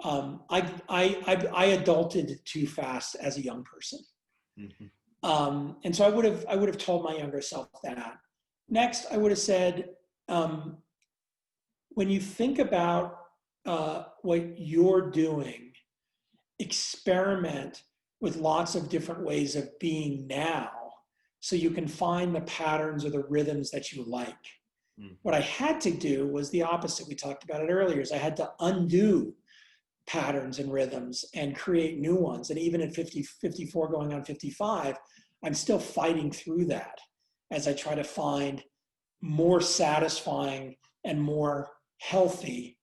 I adulted too fast as a young person. Mm-hmm. And so I would have told my younger self that. Next, I would have said, when you think about what you're doing, experiment with lots of different ways of being now, so you can find the patterns or the rhythms that you like. Mm-hmm. What I had to do was the opposite. We talked about it earlier, is I had to undo patterns and rhythms and create new ones. And even at 50, 54 going on 55, I'm still fighting through that as I try to find more satisfying and more healthy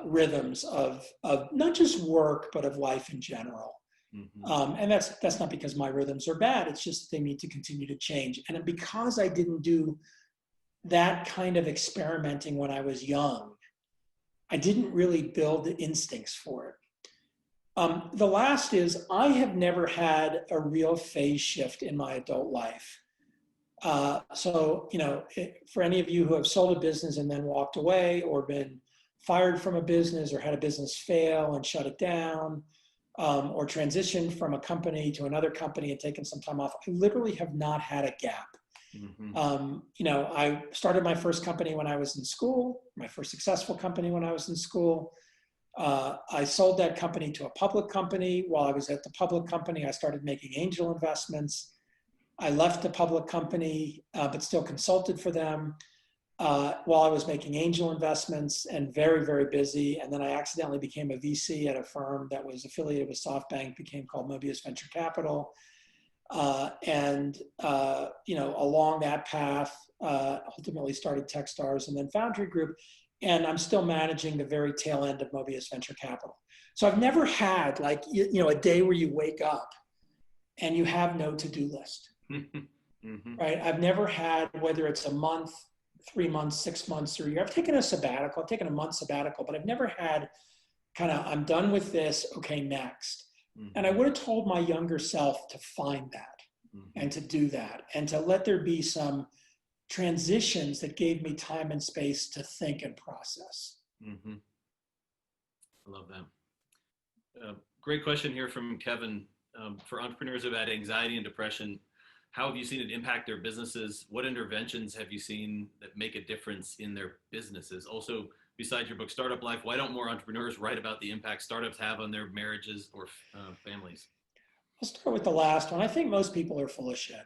rhythms of not just work, but of life in general. Mm-hmm. And that's not because my rhythms are bad. It's just they need to continue to change. And because I didn't do that kind of experimenting when I was young, I didn't really build the instincts for it. The last is, I have never had a real phase shift in my adult life. So, for any of you who have sold a business and then walked away, or been fired from a business, or had a business fail and shut it down, or transitioned from a company to another company and taken some time off, I literally have not had a gap. Mm-hmm. I started my first company when I was in school, my first successful company when I was in school. I sold that company to a public company. While I was at the public company, I started making angel investments. I left the public company, but still consulted for them. while I was making angel investments and very, very busy. And then I accidentally became a VC at a firm that was affiliated with SoftBank, became called Mobius Venture Capital. Along that path, ultimately started Techstars and then Foundry Group. And I'm still managing the very tail end of Mobius Venture Capital. So I've never had a day where you wake up and you have no to-do list, Mm-hmm. right? I've never had, whether it's a month, 3 months, 6 months, or a year. I've taken a sabbatical, I've taken a month sabbatical, but I've never had I'm done with this, okay, next. Mm-hmm. And I would have told my younger self to find that and to do that and to let there be some transitions that gave me time and space to think and process. Mm-hmm. I love that. Great question here from Kevin. For entrepreneurs who've had anxiety and depression, how have you seen it impact their businesses? What interventions have you seen that make a difference in their businesses? Also, besides your book, Startup Life, why don't more entrepreneurs write about the impact startups have on their marriages or families? I'll start with the last one. I think most people are full of shit.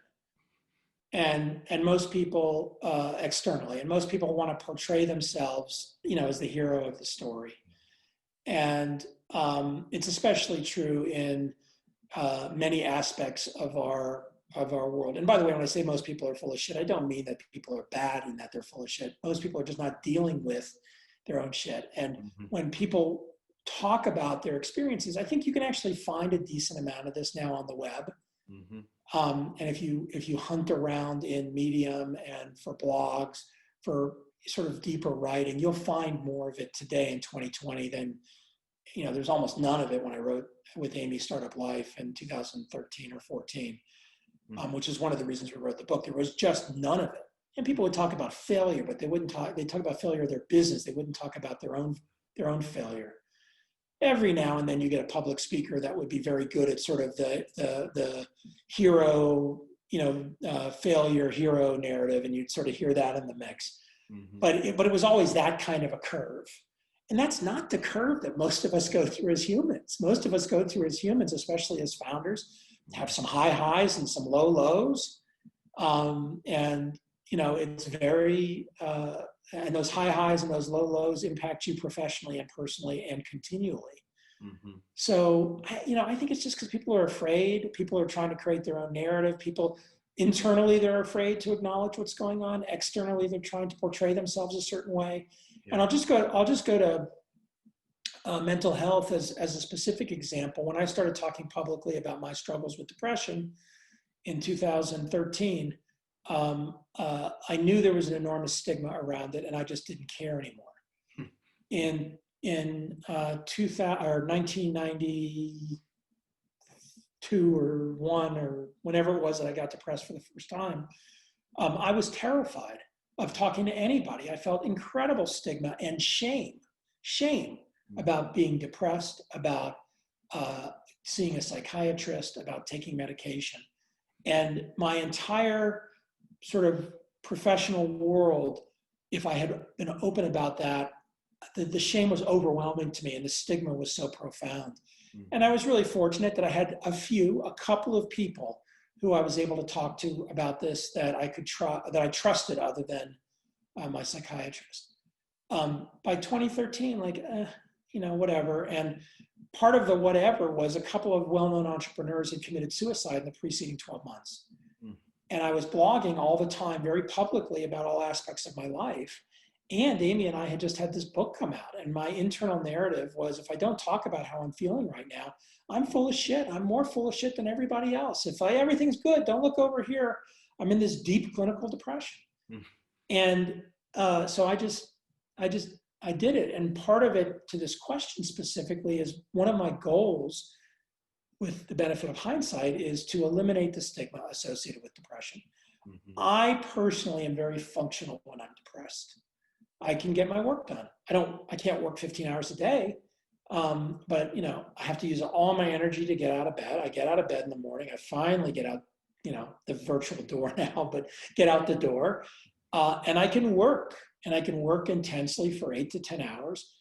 And most people externally, and most people want to portray themselves, as the hero of the story. And it's especially true in many aspects of our world. And by the way, when I say most people are full of shit, I don't mean that people are bad and that they're full of shit. Most people are just not dealing with their own shit. And when people talk about their experiences, I think you can actually find a decent amount of this now on the web. And if you hunt around in Medium and for blogs, for sort of deeper writing, you'll find more of it today in 2020 than, there's almost none of it when I wrote with Amy Startup Life in 2013 or 14, which is one of the reasons we wrote the book. There was just none of it. And people would talk about failure, but they'd talk about failure of their business. They wouldn't talk about their own failure. Every now and then you get a public speaker that would be very good at sort of the hero, failure hero narrative, and you'd sort of hear that in the mix. But it was always that kind of a curve. And that's not the curve that most of us go through as humans. Most of us go through as humans, especially as founders, have some high highs and some low lows. It's very, and those high highs and those low lows impact you professionally and personally and continually. So, I think it's just because people are afraid. People are trying to create their own narrative. People internally, they're afraid to acknowledge what's going on. Externally, they're trying to portray themselves a certain way. Yeah. And I'll just go to mental health as a specific example. When I started talking publicly about my struggles with depression in 2013, I knew there was an enormous stigma around it, and I just didn't care anymore. In 1992 or 1 or whenever it was that I got depressed for the first time, I was terrified of talking to anybody. I felt incredible stigma and shame about being depressed, about seeing a psychiatrist, about taking medication. And my entire sort of professional world, if I had been open about that, the shame was overwhelming to me and the stigma was so profound. And I was really fortunate that I had a couple of people who I was able to talk to about this that I trusted other than my psychiatrist. By 2013, whatever. And part of the whatever was a couple of well-known entrepreneurs had committed suicide in the preceding 12 months. And I was blogging all the time, very publicly, about all aspects of my life. And Amy and I had just had this book come out. And my internal narrative was, if I don't talk about how I'm feeling right now, I'm full of shit. I'm more full of shit than everybody else. Everything's good, don't look over here. I'm in this deep clinical depression. And so I did it. And part of it, to this question specifically, is one of my goals, with the benefit of hindsight, is to eliminate the stigma associated with depression. I personally am very functional when I'm depressed. I can get my work done. I can't work 15 hours a day, but I have to use all my energy to get out of bed. I get out of bed in the morning. I finally get out, the virtual door now, but get out the door, and I can work intensely for 8 to 10 hours.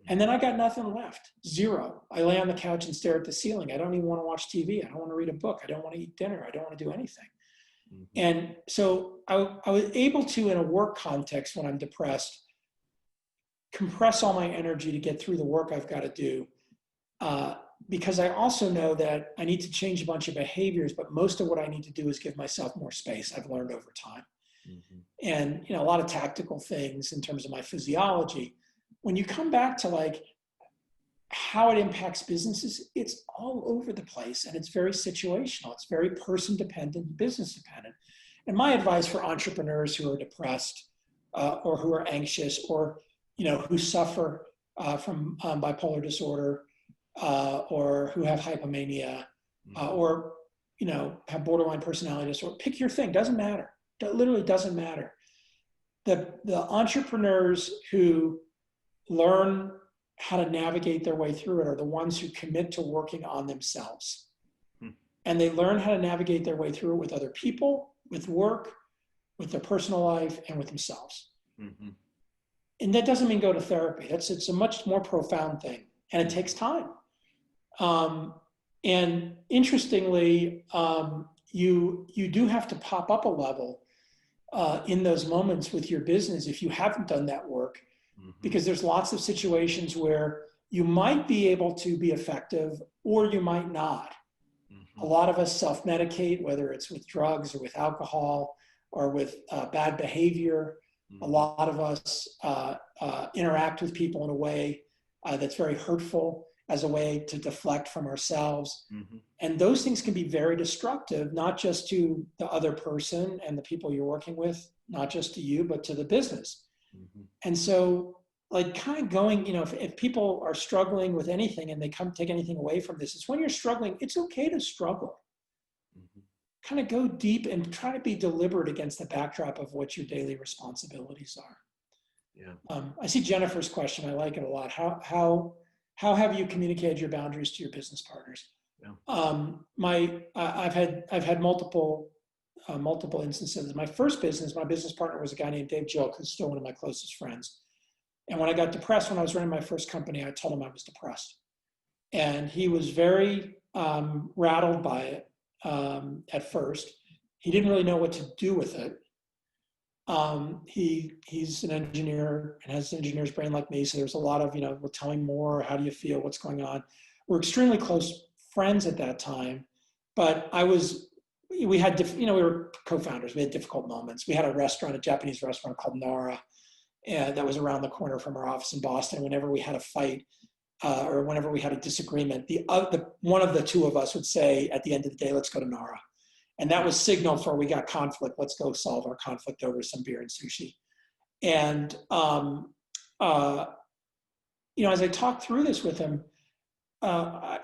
And then I got nothing left, zero. I lay on the couch and stare at the ceiling. I don't even want to watch TV. I don't want to read a book. I don't want to eat dinner. I don't want to do anything. Mhm. And so I was able to, in a work context, when I'm depressed, compress all my energy to get through the work I've got to do. Uh, because I also know that I need to change a bunch of behaviors, but most of what I need to do is give myself more space. I've learned over time. Mhm. And a lot of tactical things in terms of my physiology. When you come back to like how it impacts businesses, it's all over the place and it's very situational. It's very person dependent, business dependent. And my advice for entrepreneurs who are depressed or who are anxious or who suffer from bipolar disorder or who have hypomania Mhm. or have borderline personality disorder, pick your thing. Doesn't matter. It literally doesn't matter. The entrepreneurs who learn how to navigate their way through it are the ones who commit to working on themselves. Mhm. And they learn how to navigate their way through it with other people, with work, with their personal life, and with themselves. Mhm. And that doesn't mean go to therapy. It's a much more profound thing, and it takes time. Um, and interestingly, you do have to pop up a level in those moments with your business if you haven't done that work, Mhm. because there's lots of situations where you might be able to be effective or you might not. A Mhm. lot of us self-medicate, whether it's with drugs or with alcohol or with bad behavior. A Mhm. lot of us interact with people in a way that's very hurtful as a way to deflect from ourselves. Mhm. And those things can be very destructive, not just to the other person and the people you're working with, not just to you, but to the business. Mhm. And so, like, kind of going, if people are struggling with anything and they come take anything away from this, it's when you're struggling, it's okay to struggle. Mhm. Kind of go deep and try to be deliberate against the backdrop of what your daily responsibilities are. Yeah. I see Jennifer's question. I like it a lot. How have you communicated your boundaries to your business partners? Yeah. I've had multiple instances. My first business, my business partner was a guy named Dave Joke, who's still one of my closest friends. And when I got depressed, when I was running my first company, I told him I was depressed. And he was very rattled by it at first. He didn't really know what to do with it. He's an engineer and has an engineer's brain like me. So there's a lot of, well, tell me more. How do you feel? What's going on? We're extremely close friends at that time. But we were co-founders. We had difficult moments. We had a restaurant, a Japanese restaurant called Nara, and that was around the corner from our office in Boston. Whenever we had a fight or whenever we had a disagreement, one of the two of us would say at the end of the day, let's go to Nara. And that was signal for we got conflict. Let's go solve our conflict over some beer and sushi. And, uh, as I talked through this with him,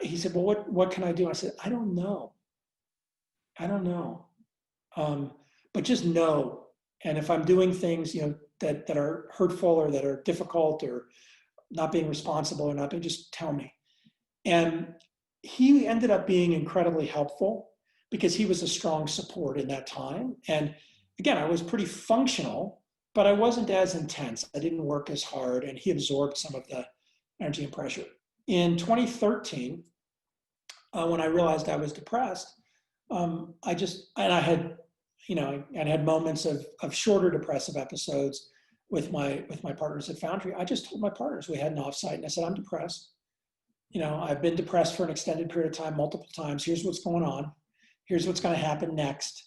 he said, well, what can I do? I said, I don't know. I don't know. Um, but just know. And if I'm doing things, that are hurtful or that are difficult or not being responsible or not being, just tell me. And he ended up being incredibly helpful because he was a strong support in that time. And again, I was pretty functional, but I wasn't as intense. I didn't work as hard, and he absorbed some of the energy and pressure. In 2013, when I realized I was depressed, I had, I had moments of shorter depressive episodes with my partners at Foundry. I just told my partners, we had an offsite, and I said, I'm depressed. I've been depressed for an extended period of time, multiple times. Here's what's going on. Here's what's going to happen next.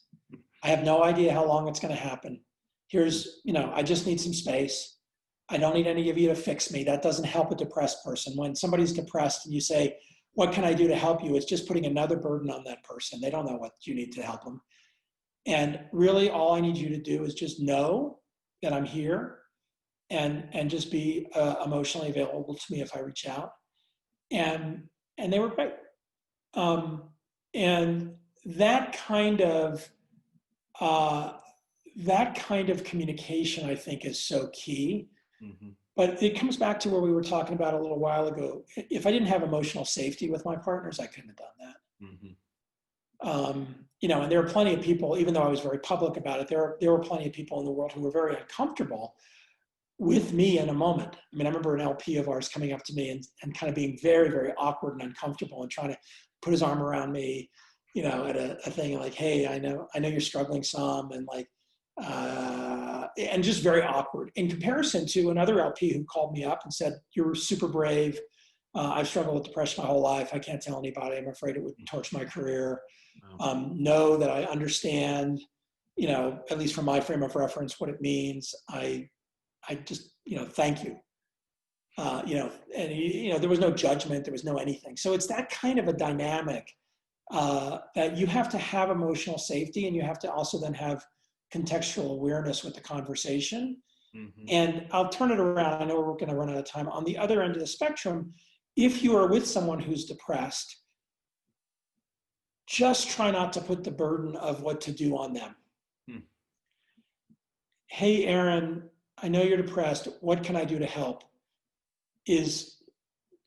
I have no idea how long it's going to happen. I just need some space. I don't need any of you to fix me. That doesn't help a depressed person. When somebody's depressed and you say, what can I do to help you? It's just putting another burden on that person. They don't know what you need to help them. And really all I need you to do is just know that I'm here and just be emotionally available to me if I reach out. And they were great. Um, and that kind of uh, communication, I think, is so key. Mhm. But it comes back to where we were talking about a little while ago. If I didn't have emotional safety with my partners, I couldn't have done that. Mhm. And there are plenty of people, even though I was very public about it, there were plenty of people in the world who were very uncomfortable with me in a moment. I mean, I remember an LP of ours coming up to me and kind of being very, very awkward and uncomfortable and trying to put his arm around me, at a thing like, hey, I know you're struggling some, and like, and just very awkward in comparison to another LP who called me up and said, "You're super brave. I've struggled with depression my whole life. I can't tell anybody. I'm afraid it would torch my career. Know that I understand, at least from my frame of reference, what it means. I just, thank you." And there was no judgment, there was no anything. So it's that kind of a dynamic that you have to have emotional safety, and you have to also then have contextual awareness with the conversation. Mm-hmm. And I'll turn it around. I know we're going to run out of time. On the other end of the spectrum, if you are with someone who's depressed, just try not to put the burden of what to do on them. Hey, Aaron, I know you're depressed. What can I do to help? Is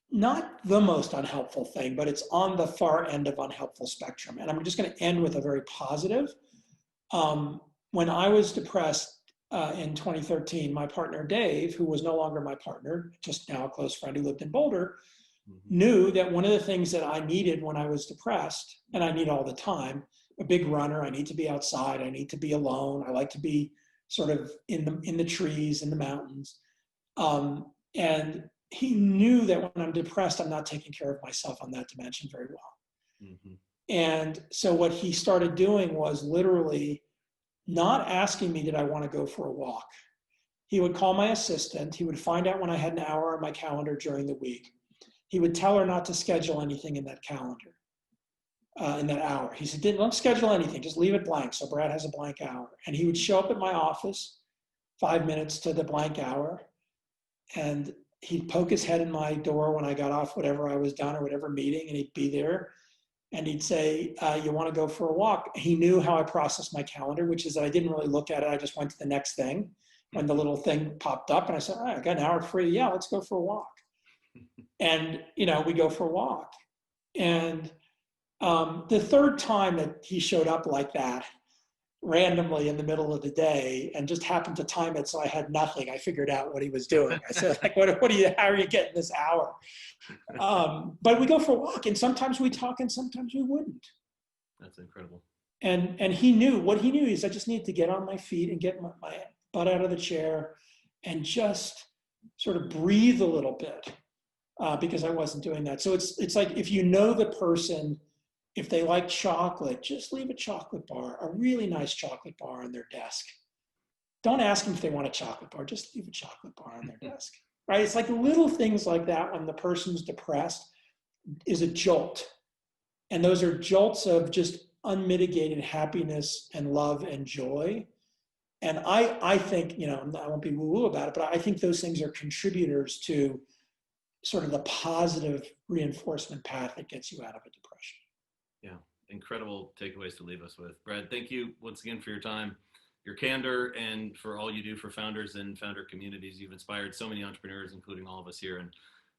not the most unhelpful thing, but it's on the far end of unhelpful spectrum. And I'm just going to end with a very positive. When I was depressed in 2013, my partner, Dave, who was no longer my partner, just now a close friend who lived in Boulder, knew that one of the things that I needed when I was depressed, and I need all the time, a big runner, I need to be outside, I need to be alone, I like to be sort of in the trees, in the mountains. And he knew that when I'm depressed, I'm not taking care of myself on that dimension very well. Mm-hmm. And so what he started doing was literally not asking me, did I want to go for a walk? He would call my assistant. He would find out when I had an hour on my calendar during the week. He would tell her not to schedule anything in that calendar, in that hour. He said, don't schedule anything, just leave it blank. So Brad has a blank hour. And he would show up at my office 5 minutes to the blank hour, and he'd poke his head in my door when I got off whatever I was done or whatever meeting, and he'd be there. And he'd say, you want to go for a walk? He knew how I processed my calendar, which is that I didn't really look at it. I just went to the next thing when the little thing popped up. And I said, all right, I got an hour free. Yeah, let's go for a walk. And, we go for a walk. And the third time that he showed up like that, randomly in the middle of the day, and just happened to time it so I had nothing, I figured out what he was doing. I said, like, how are you getting this hour? But we go for a walk, and sometimes we talk and sometimes we wouldn't. That's incredible. And he knew, what he knew is I just needed to get on my feet and get my butt out of the chair and just sort of breathe a little bit, because I wasn't doing that. So it's like, if you know the person, if they like chocolate, just leave a chocolate bar, a really nice chocolate bar on their desk. Don't ask them if they want a chocolate bar, just leave a chocolate bar on their desk, right? It's like little things like that when the person's depressed is a jolt. And those are jolts of just unmitigated happiness and love and joy. And I think, I won't be woo-woo about it, but I think those things are contributors to sort of the positive reinforcement path that gets you out of a depression. Yeah, incredible takeaways to leave us with. Brad, thank you once again for your time, your candor, and for all you do for founders and founder communities. You've inspired so many entrepreneurs, including all of us here, and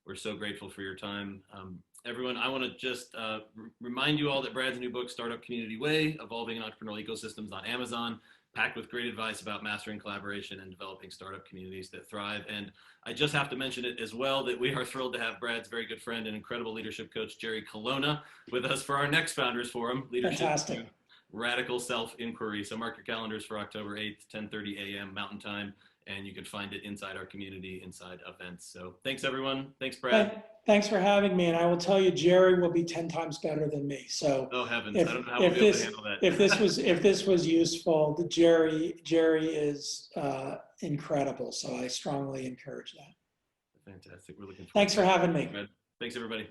we're so grateful for your time. Everyone, I want to just remind you all that Brad's new book, Startup Community Way, Evolving Entrepreneurial Ecosystems, on Amazon, packed with great advice about mastering collaboration and developing startup communities that thrive. And I just have to mention it as well that we are thrilled to have Brad's very good friend and incredible leadership coach, Jerry Colonna, with us for our next Founders Forum, Leadership Fantastic. Radical Self-Inquiry. So mark your calendars for October 8th, 10:30 a.m. Mountain Time, and you can find it inside our community, inside events. So thanks, everyone. Thanks, Brad. Thanks for having me. And I will tell you, Jerry will be 10 times better than me. So oh heavens, I don't know how we'll be able to handle that. if this was useful, Jerry is incredible. So I strongly encourage that. Fantastic. We're looking forward. Thanks for having me. Thanks, everybody.